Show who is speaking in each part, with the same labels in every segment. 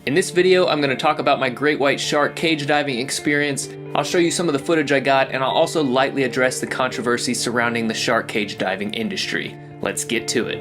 Speaker 1: In this video, I'm going to talk about my great white shark cage diving experience. I'll show you some of the footage I got, and I'll also lightly address the controversy surrounding the shark cage diving industry. Let's get to it.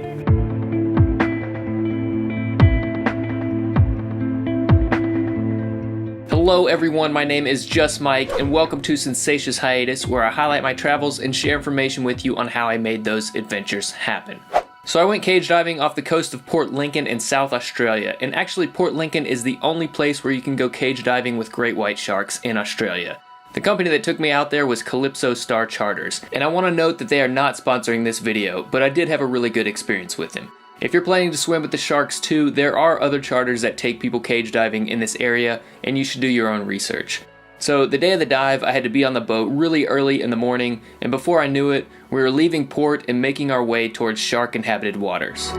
Speaker 1: Hello everyone, my name is Just Mike, and welcome to Sensacious Hiatus, where I highlight my travels and share information with you on how I made those adventures happen. So I went cage diving off the coast of Port Lincoln in South Australia, and actually Port Lincoln is the only place where you can go cage diving with great white sharks in Australia. The company that took me out there was Calypso Star Charters, and I want to note that they are not sponsoring this video, but I did have a really good experience with them. If you're planning to swim with the sharks too, there are other charters that take people cage diving in this area, and you should do your own research. So the day of the dive, I had to be on the boat really early in the morning, and before I knew it, we were leaving port and making our way towards shark-inhabited waters.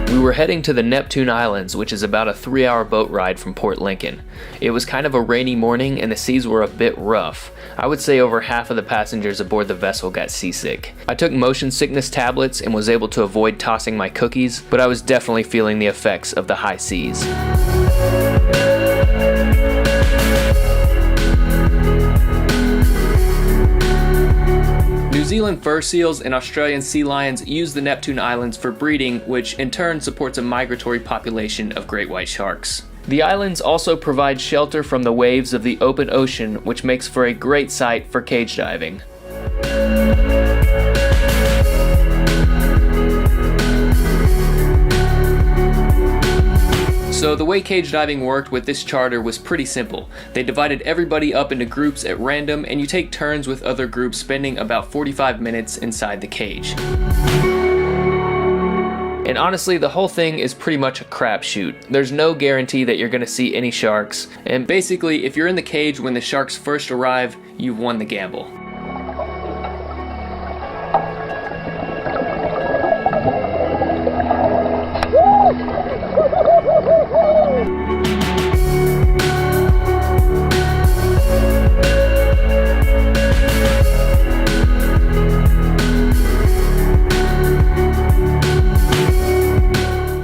Speaker 1: We were heading to the Neptune Islands, which is about a 3-hour boat ride from Port Lincoln. It was kind of a rainy morning and the seas were a bit rough. I would say over half of the passengers aboard the vessel got seasick. I took motion sickness tablets and was able to avoid tossing my cookies, but I was definitely feeling the effects of the high seas. New Zealand fur seals and Australian sea lions use the Neptune Islands for breeding, which in turn supports a migratory population of great white sharks. The islands also provide shelter from the waves of the open ocean, which makes for a great site for cage diving. So the way cage diving worked with this charter was pretty simple. They divided everybody up into groups at random, and you take turns with other groups spending about 45 minutes inside the cage. And honestly, the whole thing is pretty much a crapshoot. There's no guarantee that you're going to see any sharks, and basically if you're in the cage when the sharks first arrive, you've won the gamble.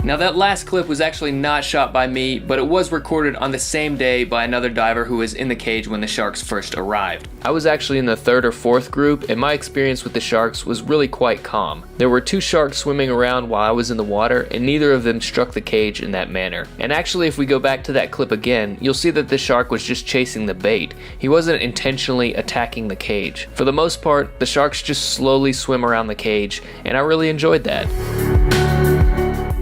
Speaker 1: Now that last clip was actually not shot by me, but it was recorded on the same day by another diver who was in the cage when the sharks first arrived. I was actually in the 3rd or 4th group, and my experience with the sharks was really quite calm. There were 2 sharks swimming around while I was in the water, and neither of them struck the cage in that manner. And actually, if we go back to that clip again, you'll see that the shark was just chasing the bait. He wasn't intentionally attacking the cage. For the most part, the sharks just slowly swim around the cage, and I really enjoyed that.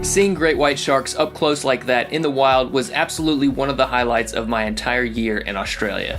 Speaker 1: Seeing great white sharks up close like that in the wild was absolutely one of the highlights of my entire year in Australia.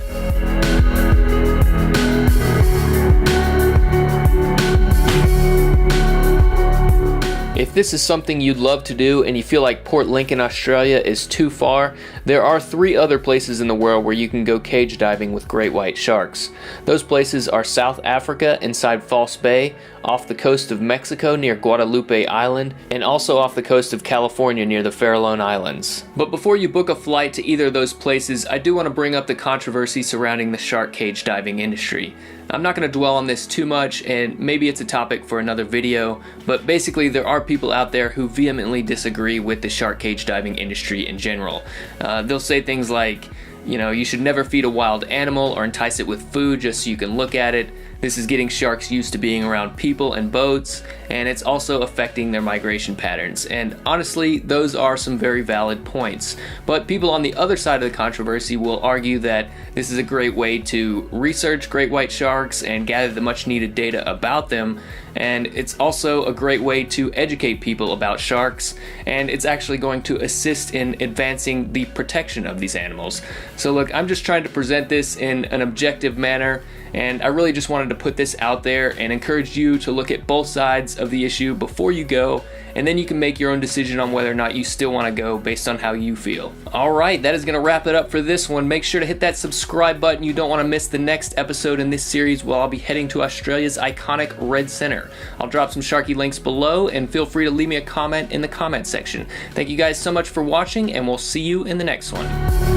Speaker 1: If this is something you'd love to do and you feel like Port Lincoln, Australia is too far, there are 3 other places in the world where you can go cage diving with great white sharks. Those places are South Africa inside False Bay, off the coast of Mexico near Guadalupe Island, and also off the coast of California near the Farallon Islands. But before you book a flight to either of those places, I do want to bring up the controversy surrounding the shark cage diving industry. I'm not going to dwell on this too much, and maybe it's a topic for another video, but basically there are people out there who vehemently disagree with the shark cage diving industry in general. They'll say things like, you should never feed a wild animal or entice it with food just so you can look at it. This is getting sharks used to being around people and boats, and it's also affecting their migration patterns. And honestly, those are some very valid points. But people on the other side of the controversy will argue that this is a great way to research great white sharks and gather the much needed data about them. And it's also a great way to educate people about sharks, and it's actually going to assist in advancing the protection of these animals. So look, I'm just trying to present this in an objective manner, and I really just wanted to put this out there and encourage you to look at both sides of the issue before you go, and then you can make your own decision on whether or not you still want to go based on how you feel. Alright, that is going to wrap it up for this one. Make sure to hit that subscribe button. You don't want to miss the next episode in this series where I'll be heading to Australia's iconic Red Centre. I'll drop some Sharky links below, and feel free to leave me a comment in the comment section. Thank you guys so much for watching, and we'll see you in the next one.